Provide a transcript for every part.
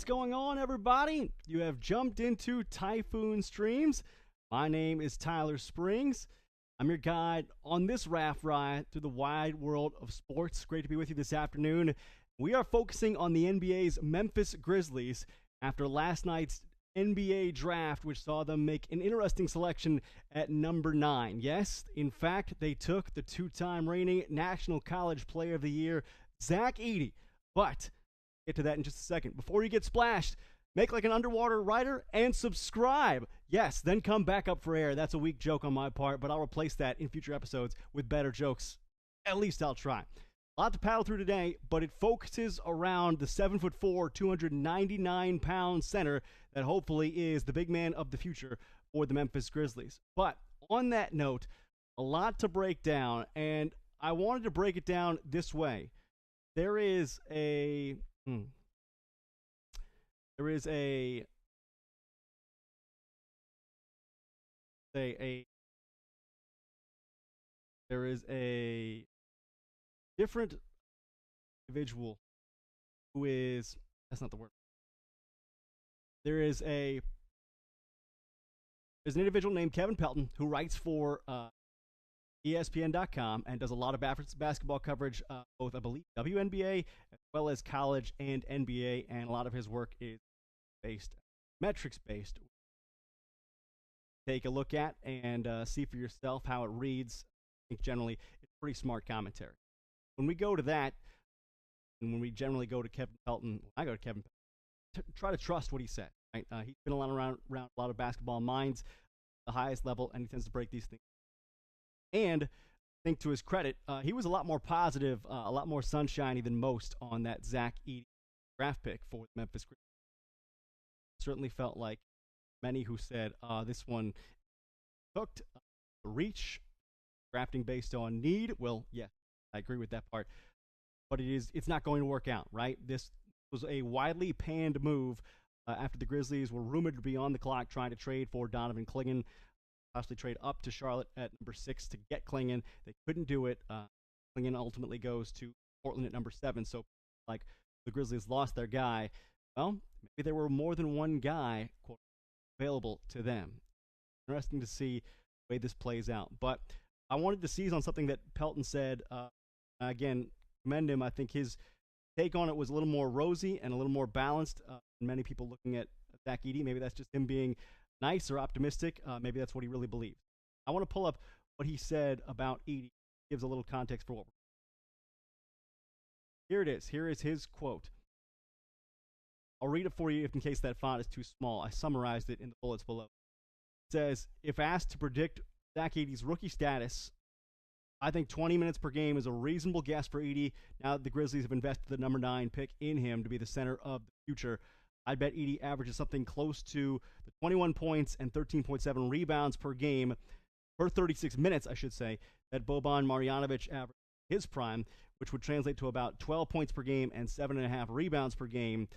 going on, everybody? You have jumped into Typhoon Streams. My name is Tyler Springs. I'm your guide on this raft ride through the wide world of sports. Great to be with you this afternoon. We are focusing on the NBA's Memphis Grizzlies after last night's NBA draft, which saw them make an interesting selection at number 9. Yes, in fact, they took the two-time reigning National College Player of the Year, Zach Edey. But get to that in just a second. Before you get splashed, make like an underwater rider and subscribe. Yes, then come back up for air. That's a weak joke on my part, but I'll replace that in future episodes with better jokes. At least I'll try. A lot to paddle through today, but it focuses around the 7'4", 299-pound center that hopefully is the big man of the future for the Memphis Grizzlies. But on that note, a lot to break down, and I wanted to break it down this way. There is a different individual who is, that's not the word. There's an individual named Kevin Pelton who writes for ESPN.com and does a lot of basketball coverage, both, I believe, WNBA as well as college and NBA, and a lot of his work is metrics-based. Take a look at and see for yourself how it reads. I think generally it's pretty smart commentary. When we go to that, and when we generally go to Kevin Pelton, I go to Kevin Pelton, try to trust what he said. Right? He's been around a lot of basketball minds, the highest level, and he tends to break these things. And I think to his credit, he was a lot more positive, a lot more sunshiny than most on that Zach Edey draft pick for the Memphis Grizzlies. Certainly felt like many who said this one hooked, reach, drafting based on need. Well, yeah, I agree with that part. But it's not going to work out, right? This was a widely panned move after the Grizzlies were rumored to be on the clock trying to trade for Donovan Clingan, possibly trade up to Charlotte at number 6 to get Clingan. They couldn't do it. Clingan ultimately goes to Portland at number 7. So, like, the Grizzlies lost their guy. Well, maybe there were more than one guy, quote, available to them. Interesting to see the way this plays out. But I wanted to seize on something that Pelton said. Again, commend him. I think his take on it was a little more rosy and a little more balanced than many people looking at Zach Edey. Maybe that's just him being nice or optimistic. Maybe that's what he really believes. I want to pull up what he said about Edey. Gives a little context for what we're Here it is. Here is his quote. I'll read it for you in case that font is too small. I summarized it in the bullets below. It says, if asked to predict Zach Edey's rookie status, I think 20 minutes per game is a reasonable guess for Edey. Now that the Grizzlies have invested the number 9 pick in him to be the center of the future, I bet Edey averages something close to the 21 points and 13.7 rebounds per game, per 36 minutes, I should say, that Boban Marjanovic averaged his prime, which would translate to about 12 points per game and 7.5 rebounds per game,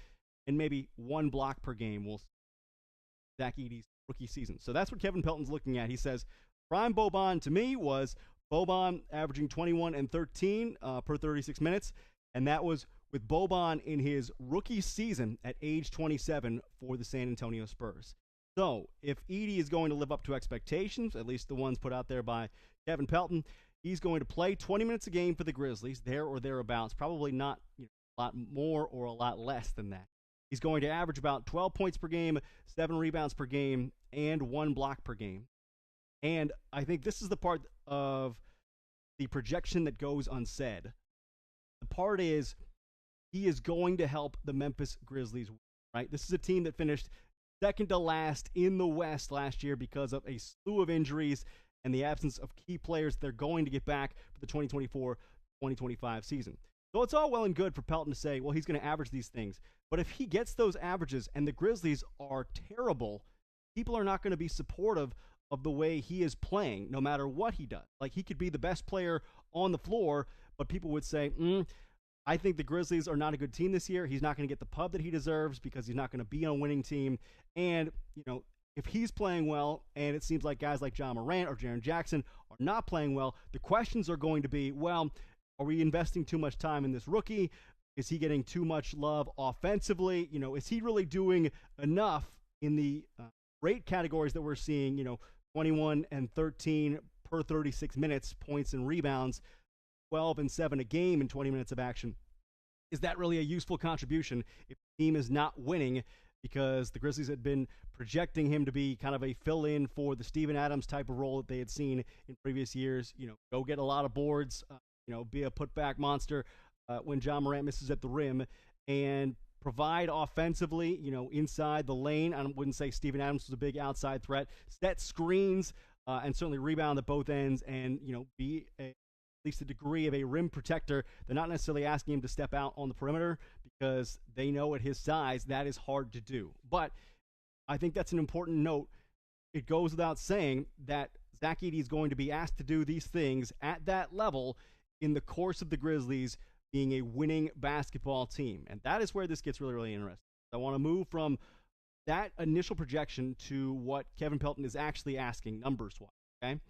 and maybe 1 block per game will Zach Edey's rookie season. So that's what Kevin Pelton's looking at. He says, prime Boban to me was Boban averaging 21 and 13 per 36 minutes, and that was with Boban in his rookie season at age 27 for the San Antonio Spurs. So if Edey is going to live up to expectations, at least the ones put out there by Kevin Pelton, he's going to play 20 minutes a game for the Grizzlies, there or thereabouts, probably not a lot more or a lot less than that. He's going to average about 12 points per game, 7 rebounds per game, and 1 block per game. And I think this is the part of the projection that goes unsaid. The part is he is going to help the Memphis Grizzlies, right? This is a team that finished second to last in the West last year because of a slew of injuries and the absence of key players they're going to get back for the 2024-2025 season. So it's all well and good for Pelton to say, well, he's going to average these things. But if he gets those averages and the Grizzlies are terrible, people are not going to be supportive of the way he is playing, no matter what he does. Like, he could be the best player on the floor, but people would say, I think the Grizzlies are not a good team this year. He's not going to get the pub that he deserves because he's not going to be on a winning team. And, if he's playing well, and it seems like guys like John Morant or Jaren Jackson are not playing well, the questions are going to be, well, are we investing too much time in this rookie? Is he getting too much love offensively? Is he really doing enough in the rate categories that we're seeing? 21 and 13 per 36 minutes, points and rebounds, 12 and 7 a game in 20 minutes of action. Is that really a useful contribution if the team is not winning? Because the Grizzlies had been projecting him to be kind of a fill-in for the Steven Adams type of role that they had seen in previous years. Go get a lot of boards, be a putback monster when John Morant misses at the rim, and provide offensively, inside the lane. I wouldn't say Steven Adams was a big outside threat. Set screens and certainly rebound at both ends, and be at least a degree of a rim protector. They're not necessarily asking him to step out on the perimeter because they know at his size that is hard to do. But I think that's an important note. It goes without saying that Zach Edey is going to be asked to do these things at that level in the course of the Grizzlies being a winning basketball team. And that is where this gets really, really interesting. I want to move from that initial projection to what Kevin Pelton is actually asking numbers-wise, okay?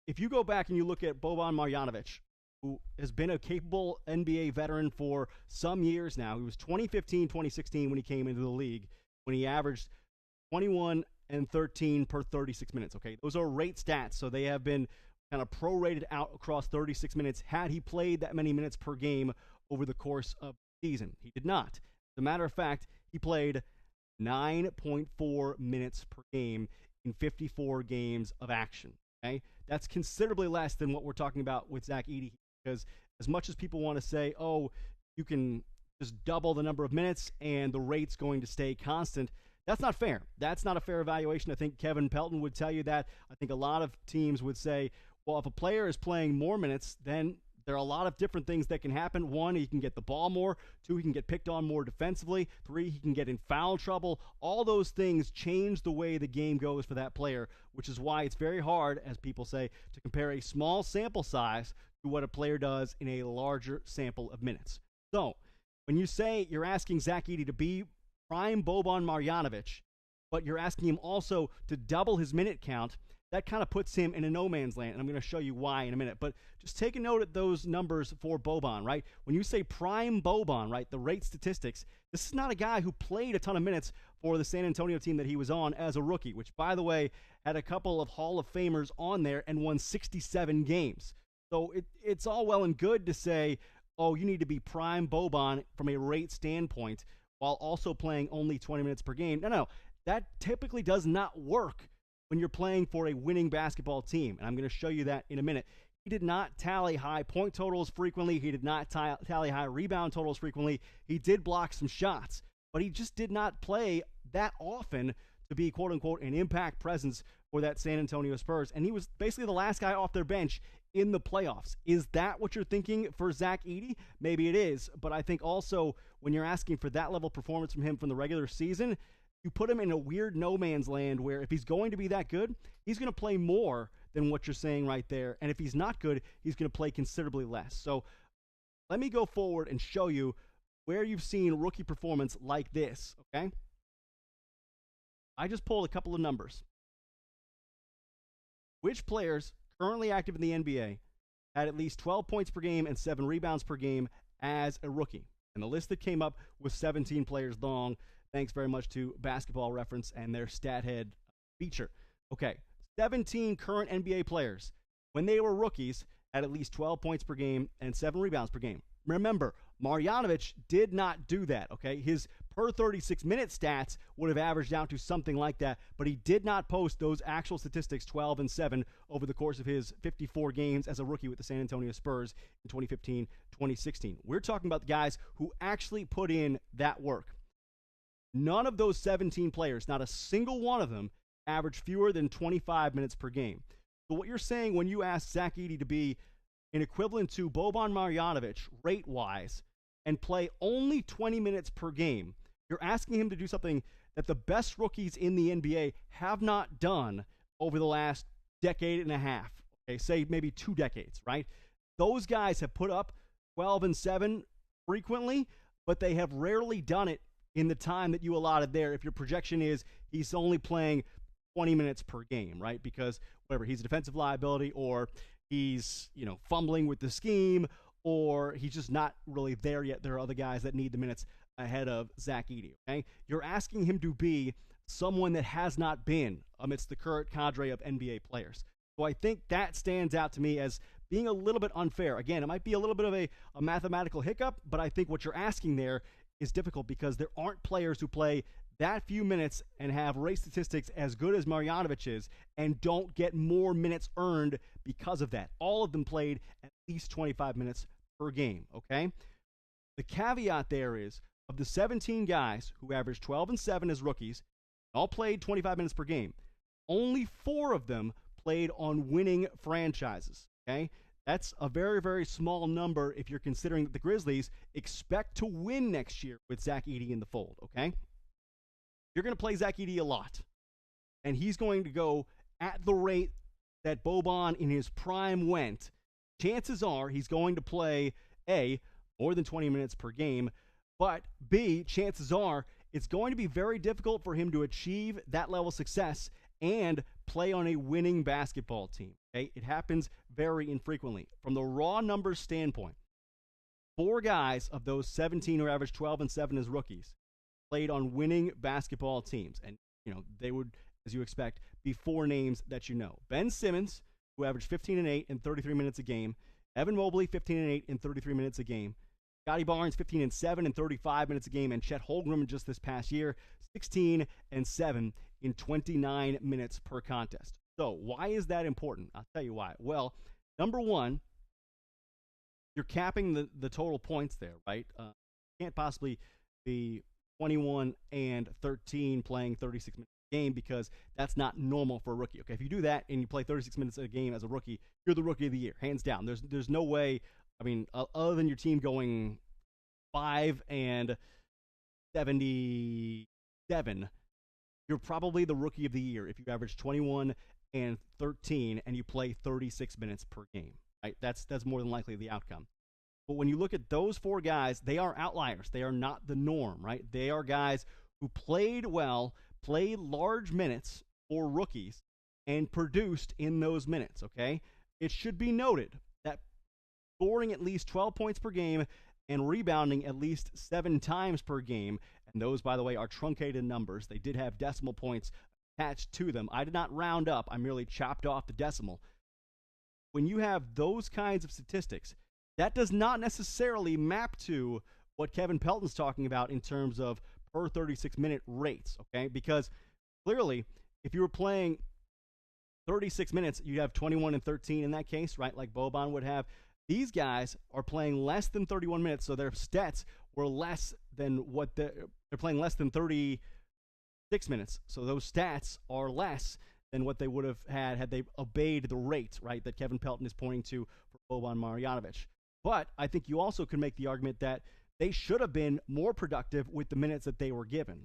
If you go back and you look at Boban Marjanovic, who has been a capable NBA veteran for some years now. He was 2015, 2016 when he came into the league, when he averaged 21 and 13 per 36 minutes, okay? Those are rate stats, so they have been kind of prorated out across 36 minutes had he played that many minutes per game over the course of the season. He did not. As a matter of fact, he played 9.4 minutes per game in 54 games of action. Okay? That's considerably less than what we're talking about with Zach Edey, because as much as people want to say, oh, you can just double the number of minutes and the rate's going to stay constant, that's not fair. That's not a fair evaluation. I think Kevin Pelton would tell you that. I think a lot of teams would say, well, if a player is playing more minutes, then there are a lot of different things that can happen. One, he can get the ball more. Two, he can get picked on more defensively. Three, he can get in foul trouble. All those things change the way the game goes for that player, which is why it's very hard, as people say, to compare a small sample size to what a player does in a larger sample of minutes. So, when you say you're asking Zach Edey to be prime Boban Marjanovic, but you're asking him also to double his minute count, that kind of puts him in a no man's land, and I'm going to show you why in a minute. But just take a note at those numbers for Boban, right? When you say prime Boban, right, the rate statistics, this is not a guy who played a ton of minutes for the San Antonio team that he was on as a rookie, which, by the way, had a couple of Hall of Famers on there and won 67 games. So it's all well and good to say, oh, you need to be prime Boban from a rate standpoint while also playing only 20 minutes per game. No, that typically does not work when you're playing for a winning basketball team. And I'm going to show you that in a minute. He did not tally high point totals frequently. He did not tally high rebound totals frequently. He did block some shots, but he just did not play that often to be, quote-unquote, an impact presence for that San Antonio Spurs. And he was basically the last guy off their bench in the playoffs. Is that what you're thinking for Zach Edey? Maybe it is, but I think also when you're asking for that level of performance from him from the regular season, you put him in a weird no man's land where if he's going to be that good, he's going to play more than what you're saying right there. And if he's not good, he's going to play considerably less. So let me go forward and show you where you've seen rookie performance like this, okay? I just pulled a couple of numbers. Which players currently active in the NBA had at least 12 points per game and 7 rebounds per game as a rookie? And the list that came up was 17 players long. Thanks very much to Basketball Reference and their StatHead feature. Okay, 17 current NBA players, when they were rookies, had at least 12 points per game and 7 rebounds per game. Remember, Marjanovic did not do that, okay? His per 36-minute stats would have averaged out to something like that, but he did not post those actual statistics, 12 and 7, over the course of his 54 games as a rookie with the San Antonio Spurs in 2015, 2016. We're talking about the guys who actually put in that work. None of those 17 players, not a single one of them, averaged fewer than 25 minutes per game. So what you're saying when you ask Zach Edey to be an equivalent to Boban Marjanovic rate-wise and play only 20 minutes per game, you're asking him to do something that the best rookies in the NBA have not done over the last decade and a half. Okay, say maybe 2 decades, right? Those guys have put up 12 and 7 frequently, but they have rarely done it in the time that you allotted there. If your projection is he's only playing 20 minutes per game, right? Because whatever, he's a defensive liability or he's, fumbling with the scheme or he's just not really there yet. There are other guys that need the minutes ahead of Zach Edey. Okay, you're asking him to be someone that has not been amidst the current cadre of NBA players. So I think that stands out to me as being a little bit unfair. Again, it might be a little bit of a mathematical hiccup, but I think what you're asking there is difficult because there aren't players who play that few minutes and have race statistics as good as Marjanovic is and don't get more minutes earned because of that. All of them played at least 25 minutes per game, okay? The caveat there is, of the 17 guys who averaged 12 and 7 as rookies, all played 25 minutes per game, only 4 of them played on winning franchises, okay? That's a very, very small number if you're considering that the Grizzlies expect to win next year with Zach Edey in the fold, okay? You're going to play Zach Edey a lot, and he's going to go at the rate that Boban in his prime went. Chances are he's going to play, A, more than 20 minutes per game, but B, chances are it's going to be very difficult for him to achieve that level of success and play on a winning basketball team. Okay? It happens very infrequently. From the raw numbers standpoint, 4 guys of those 17 who averaged 12 and 7 as rookies played on winning basketball teams. And, they would, as you expect, be 4 names that you know. Ben Simmons, who averaged 15 and 8 in 33 minutes a game. Evan Mobley, 15 and 8 in 33 minutes a game. Scotty Barnes, 15 and 7 in 35 minutes a game. And Chet Holmgren, just this past year, 16 and 7 in 29 minutes per contest. So why is that important? I'll tell you why. Well, number one, you're capping the total points there, right? Can't possibly be 21 and 13 playing 36 minutes a game because that's not normal for a rookie. Okay, if you do that and you play 36 minutes a game as a rookie, you're the rookie of the year, hands down. There's no way. I mean, other than your team going 5 and 77, you're probably the rookie of the year if you average 21 and 13 and you play 36 minutes per game. Right? That's more than likely the outcome. But when you look at those 4 guys, they are outliers. They are not the norm, right? They are guys who played well, played large minutes for rookies, and produced in those minutes, okay? It should be noted that scoring at least 12 points per game and rebounding at least 7 times per game, and those, by the way, are truncated numbers. They did have decimal points attached to them. I did not round up. I merely chopped off the decimal. When you have those kinds of statistics, that does not necessarily map to what Kevin Pelton's talking about in terms of per 36-minute rates, okay? Because clearly, if you were playing 36 minutes, you'd have 21 and 13 in that case, right? Like Boban would have. These guys are playing less than 31 minutes, so their stats were less than what they're playing less than 36 minutes. So those stats are less than what they would have had they obeyed the rate, right, that Kevin Pelton is pointing to for Boban Marjanovic. But I think you also could make the argument that they should have been more productive with the minutes that they were given.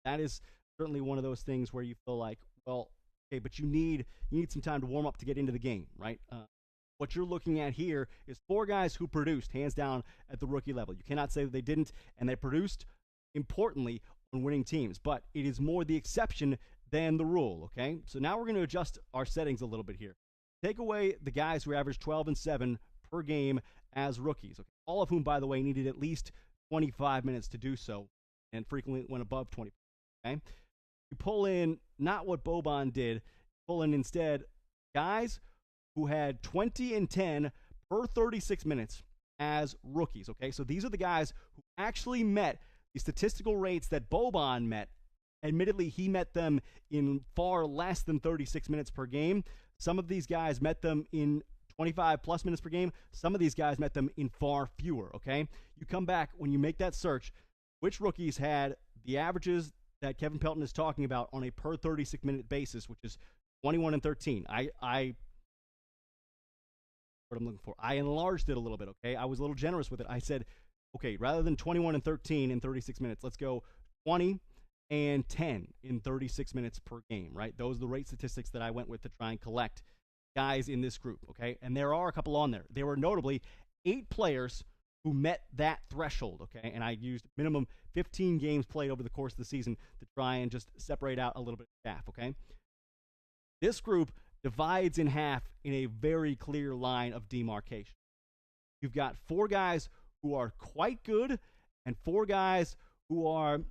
That is certainly one of those things where you feel like, well, okay, but you need some time to warm up to get into the game, right? What you're looking at here is 4 guys who produced, hands down, at the rookie level. You cannot say that they didn't, and they produced, importantly, on winning teams. But it is more the exception than the rule, okay? So now we're going to adjust our settings a little bit here. Take away the guys who averaged 12 and 7 per game as rookies, okay? All of whom, by the way, needed at least 25 minutes to do so and frequently went above 20, okay? You pull in not what Boban did, pull in instead guys who had 20 and 10 per 36 minutes as rookies, okay? So these are the guys who actually met the statistical rates that Boban met. Admittedly, he met them in far less than 36 minutes per game. Some of these guys met them in 25-plus minutes per game. Some of these guys met them in far fewer, okay? You come back, when you make that search, which rookies had the averages that Kevin Pelton is talking about on a per 36-minute basis, which is 21 and 13. What I'm looking for. I enlarged it a little bit, okay? I was a little generous with it. I said, okay, rather than 21 and 13 in 36 minutes, let's go 20 and 10 in 36 minutes per game, right? Those are the rate statistics that I went with to try and collect guys in this group, okay? And there are a couple on there. There were notably 8 players who met that threshold, okay? And I used minimum 15 games played over the course of the season to try and just separate out a little bit of staff, okay? This group divides in half in a very clear line of demarcation. You've got 4 guys who are quite good and 4 guys who are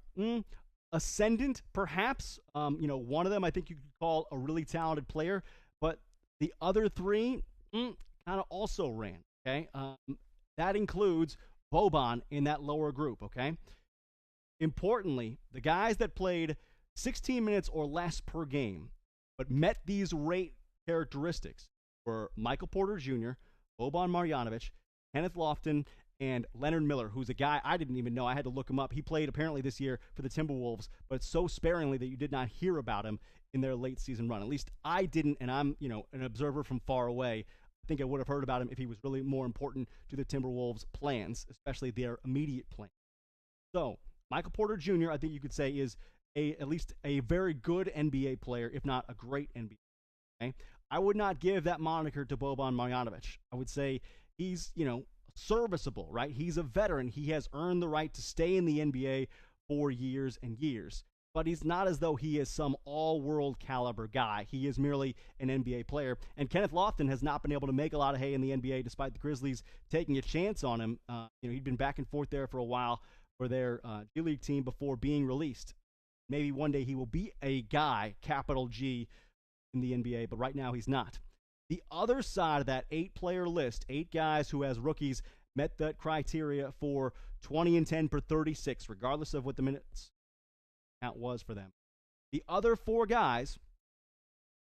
ascendant, perhaps. One of them I think you could call a really talented player, but the other 3 kind of also ran. Okay, that includes Boban in that lower group. Okay, importantly, the guys that played 16 minutes or less per game, but met these rate characteristics were Michael Porter Jr., Boban Marjanovic, Kenneth Lofton, and Leonard Miller, who's a guy I didn't even know. I had to look him up. He played apparently this year for the Timberwolves, but so sparingly that you did not hear about him in their late season run. At least I didn't, and I'm an observer from far away. I think I would have heard about him if he was really more important to the Timberwolves' plans, especially their immediate plan. So Michael Porter Jr., I think you could say, is at least a very good NBA player, if not a great NBA player. Okay? I would not give that moniker to Boban Marjanovic. I would say he's, serviceable, right? He's a veteran. He has earned the right to stay in the NBA for years and years. But he's not as though he is some all-world caliber guy. He is merely an NBA player. And Kenneth Lofton has not been able to make a lot of hay in the NBA despite the Grizzlies taking a chance on him. He'd been back and forth there for a while for their G League team before being released. Maybe one day he will be a guy, capital G, in the NBA, but right now he's not. The other side of that 8-player list, 8 guys who, as rookies, met that criteria for 20 and 10 per 36, regardless of what the minutes count was for them. The other 4 guys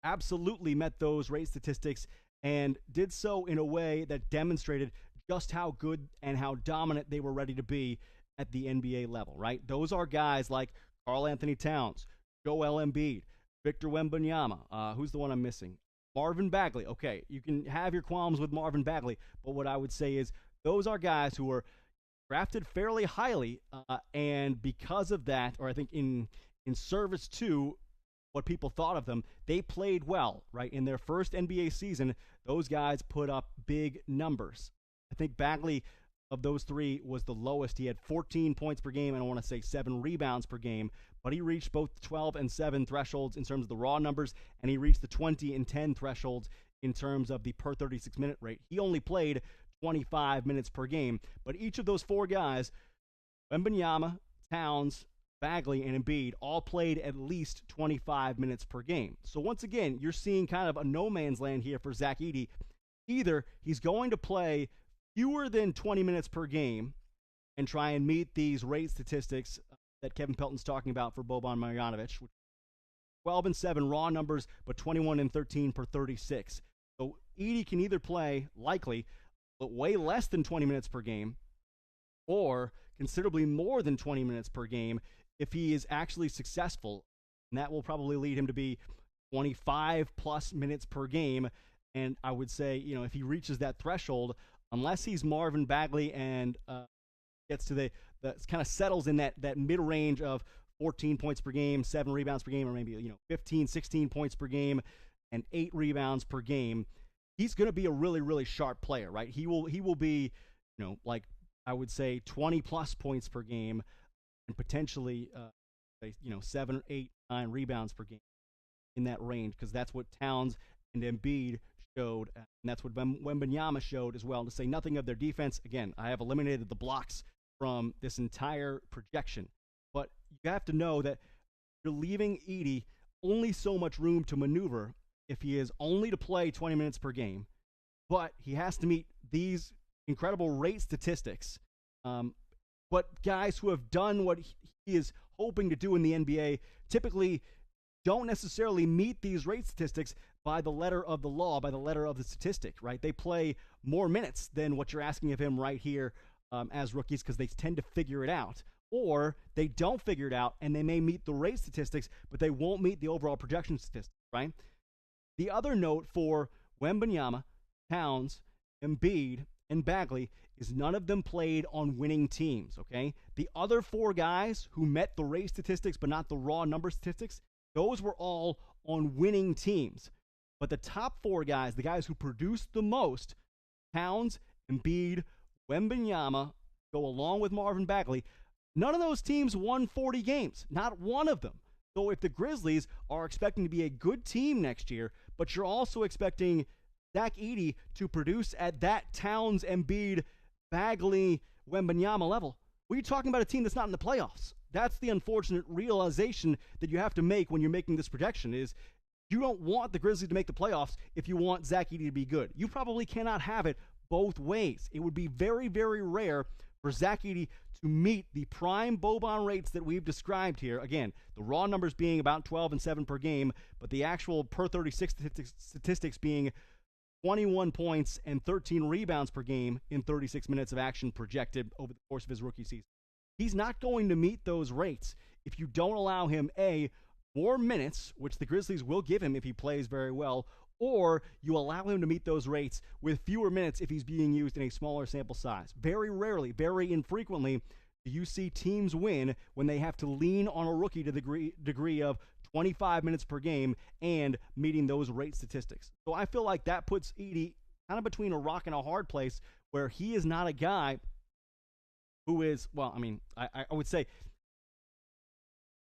absolutely met those rate statistics and did so in a way that demonstrated just how good and how dominant they were ready to be at the NBA level, right? Those are guys like Karl Anthony Towns, Joel Embiid, Victor Wembanyama. Who's the one I'm missing? Marvin Bagley. Okay, you can have your qualms with Marvin Bagley, but what I would say is those are guys who were drafted fairly highly, and because of that, or I think in service to what people thought of them, they played well, right? In their first NBA season, those guys put up big numbers. I think Bagley, of those 3, was the lowest. He had 14 points per game, and I want to say 7 rebounds per game, but he reached both 12 and 7 thresholds in terms of the raw numbers, and he reached the 20 and 10 thresholds in terms of the per 36-minute rate. He only played 25 minutes per game, but each of those 4 guys, Wembanyama, Towns, Bagley, and Embiid, all played at least 25 minutes per game. So once again, you're seeing kind of a no man's land here for Zach Edey. Either he's going to play fewer than 20 minutes per game and try and meet these rate statistics that Kevin Pelton's talking about for Boban Marjanovic. 12 and 7 raw numbers, but 21 and 13 per 36. So Edey can either play, likely, but way less than 20 minutes per game, or considerably more than 20 minutes per game if he is actually successful. And that will probably lead him to be 25 plus minutes per game. And I would say, if he reaches that threshold, unless he's Marvin Bagley and gets to the kind of settles in that mid-range of 14 points per game, 7 rebounds per game, or maybe 15, 16 points per game, and 8 rebounds per game, he's going to be a really, really sharp player, right? He will be, like I would say 20 plus points per game, and potentially 7, 8, 9 rebounds per game in that range, because that's what Towns and Embiid showed, and that's what Wembanyama showed as well. To say nothing of their defense, again, I have eliminated the blocks from this entire projection, but you have to know that you're leaving Edey only so much room to maneuver if he is only to play 20 minutes per game, but he has to meet these incredible rate statistics. But guys who have done what he is hoping to do in the NBA typically don't necessarily meet these rate statistics by the letter of the law, by the letter of the statistic, right? They play more minutes than what you're asking of him right here as rookies, because they tend to figure it out. Or they don't figure it out, and they may meet the rate statistics, but they won't meet the overall projection statistics, right? The other note for Wembanyama, Towns, Embiid, and Bagley is none of them played on winning teams, okay? The other 4 guys who met the rate statistics but not the raw number statistics, those were all on winning teams. But the top 4 guys, the guys who produced the most, Towns, Embiid, Wembanyama, go along with Marvin Bagley, none of those teams won 40 games. Not one of them. So if the Grizzlies are expecting to be a good team next year, but you're also expecting Zach Edey to produce at that Towns, Embiid, Bagley, Wembanyama level. We're talking about a team that's not in the playoffs. That's the unfortunate realization that you have to make when you're making this projection is you don't want the Grizzlies to make the playoffs if you want Zach Edey to be good. You probably cannot have it both ways. It would be very, very rare for Zach Edey to meet the prime Boban rates that we've described here. Again, the raw numbers being about 12 and 7 per game, but the actual per 36 statistics being 21 points and 13 rebounds per game in 36 minutes of action projected over the course of his rookie season. He's not going to meet those rates if you don't allow him, A, more minutes, which the Grizzlies will give him if he plays very well, or you allow him to meet those rates with fewer minutes if he's being used in a smaller sample size. Very rarely, very infrequently, do you see teams win when they have to lean on a rookie to the degree of 25 minutes per game and meeting those rate statistics. So I feel like that puts Edey kind of between a rock and a hard place where he is not a guy who is, well, I mean, I would say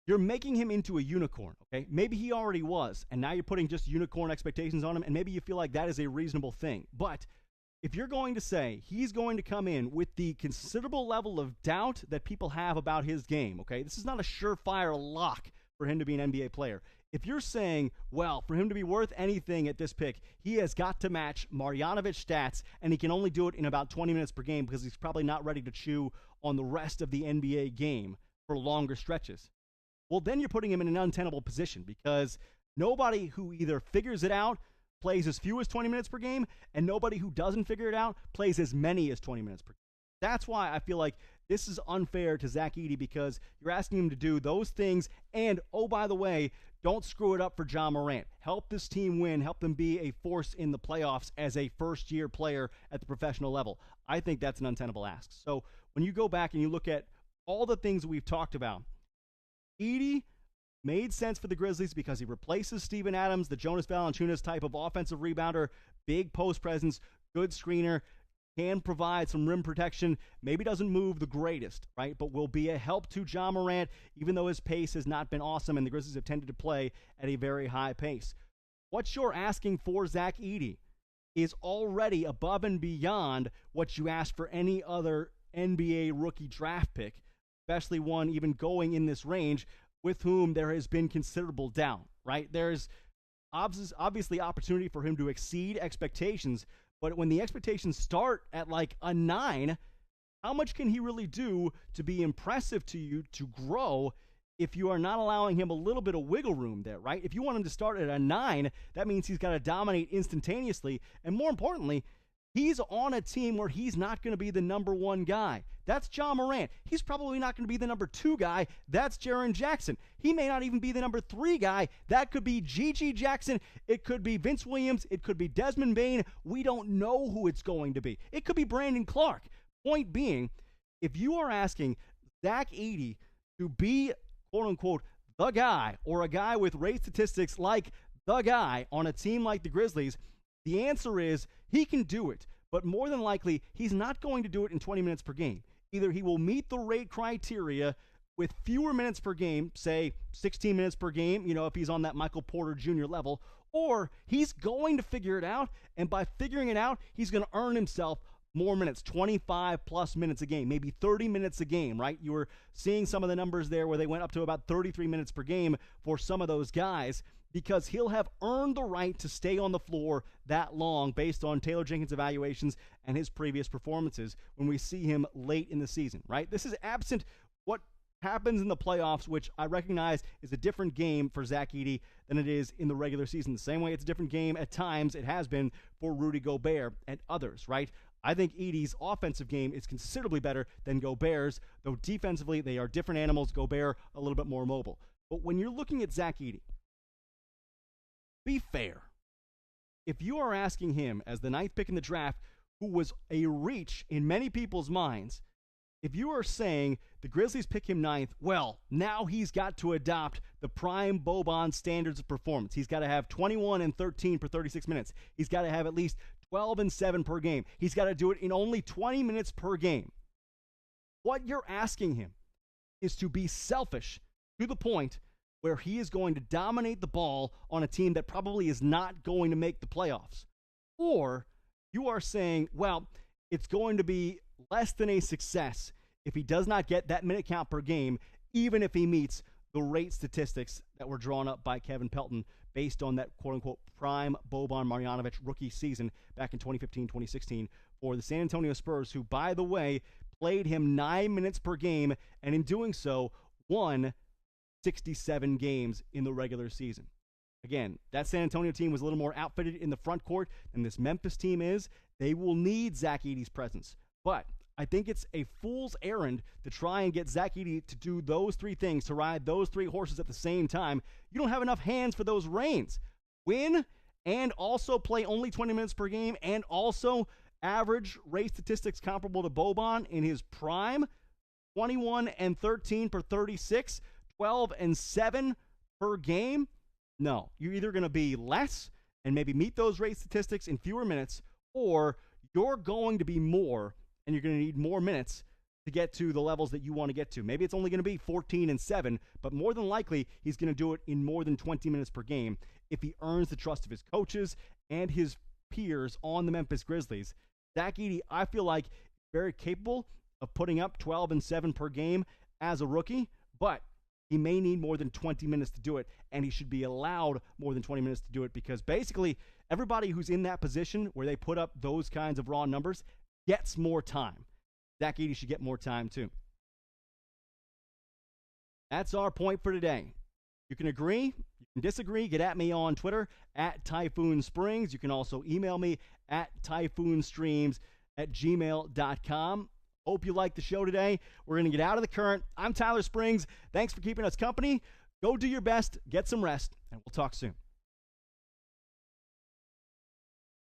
you're making him into a unicorn, okay? Maybe he already was, and now you're putting just unicorn expectations on him, and maybe you feel like that is a reasonable thing. But if you're going to say he's going to come in with the considerable level of doubt that people have about his game, okay? This is not a surefire lock for him to be an NBA player. If you're saying, well, for him to be worth anything at this pick, he has got to match Marjanovic stats, and he can only do it in about 20 minutes per game because he's probably not ready to chew on the rest of the NBA game for longer stretches. Well, then you're putting him in an untenable position because nobody who either figures it out plays as few as 20 minutes per game, and nobody who doesn't figure it out plays as many as 20 minutes per game. That's why I feel like this is unfair to Zach Edey because you're asking him to do those things, and, oh, by the way, don't screw it up for Ja Morant. Help this team win. Help them be a force in the playoffs as a first-year player at the professional level. I think that's an untenable ask. So when you go back and you look at all the things we've talked about, Edey made sense for the Grizzlies because he replaces Steven Adams, the Jonas Valanciunas type of offensive rebounder, big post presence, good screener, can provide some rim protection, maybe doesn't move the greatest, right? But will be a help to Ja Morant, even though his pace has not been awesome and the Grizzlies have tended to play at a very high pace. What you're asking for Zach Edey is already above and beyond what you ask for any other NBA rookie draft pick, especially one even going in this range with whom there has been considerable doubt, right? There's obviously opportunity for him to exceed expectations, but when the expectations start at like a 9, how much can he really do to be impressive to you to grow if you are not allowing him a little bit of wiggle room there, right? If you want him to start at a 9, that means he's got to dominate instantaneously. And more importantly, he's on a team where he's not going to be the number 1 guy. That's Ja Morant. He's probably not going to be the number 2 guy. That's Jaren Jackson. He may not even be the number 3 guy. That could be G.G. Jackson. It could be Vince Williams. It could be Desmond Bane. We don't know who it's going to be. It could be Brandon Clark. Point being, if you are asking Zach Edey to be, quote-unquote, the guy, or a guy with rate statistics like the guy on a team like the Grizzlies, the answer is he can do it, but more than likely, he's not going to do it in 20 minutes per game. Either he will meet the rate criteria with fewer minutes per game, say 16 minutes per game, if he's on that Michael Porter Jr. level, or he's going to figure it out, and by figuring it out, he's going to earn himself more minutes, 25 plus minutes a game, maybe 30 minutes a game, right? You were seeing some of the numbers there where they went up to about 33 minutes per game for some of those guys, because he'll have earned the right to stay on the floor that long based on Taylor Jenkins' evaluations and his previous performances when we see him late in the season, right? This is absent what happens in the playoffs, which I recognize is a different game for Zach Edey than it is in the regular season. The same way it's a different game at times it has been for Rudy Gobert and others, right? I think Edey's offensive game is considerably better than Gobert's, though defensively they are different animals. Gobert a little bit more mobile. But when you're looking at Zach Edey, be fair. If you are asking him as the 9th pick in the draft, who was a reach in many people's minds, if you are saying the Grizzlies pick him 9th, well, now he's got to adopt the prime Boban standards of performance. He's got to have 21 and 13 per 36 minutes. He's got to have at least 12 and 7 per game. He's got to do it in only 20 minutes per game. What you're asking him is to be selfish to the point where he is going to dominate the ball on a team that probably is not going to make the playoffs. or you are saying, well, it's going to be less than a success if he does not get that minute count per game, even if he meets the rate statistics that were drawn up by Kevin Pelton based on that quote-unquote prime Boban Marjanovic rookie season back in 2015-2016 for the San Antonio Spurs, who, by the way, played him 9 minutes per game, and in doing so, won 67 games in the regular season. Again, that San Antonio team was a little more outfitted in the front court than this Memphis team is. They will need Zach Edey's presence. But I think it's a fool's errand to try and get Zach Edey to do those three things, to ride those three horses at the same time. You don't have enough hands for those reins. Win and also play only 20 minutes per game and also average rate statistics comparable to Boban in his prime, 21 and 13 per 36, 12 and 7 per game. No, you're either going to be less and maybe meet those rate statistics in fewer minutes, or you're going to be more and you're going to need more minutes to get to the levels that you want to get to. Maybe it's only going to be 14 and 7, but more than likely he's going to do it in more than 20 minutes per game if he earns the trust of his coaches and his peers on the Memphis Grizzlies. Zach Edey, I feel like, very capable of putting up 12 and 7 per game as a rookie, but he may need more than 20 minutes to do it, and he should be allowed more than 20 minutes to do it, because basically everybody who's in that position where they put up those kinds of raw numbers gets more time. Zach Edey should get more time too. That's our point for today. You can agree, you can disagree, get at me on Twitter at Typhoon Springs. You can also email me at typhoonstreams@gmail.com. Hope you liked the show today. We're going to get out of the current. I'm Tyler Springs. Thanks for keeping us company. Go do your best, get some rest, and we'll talk soon.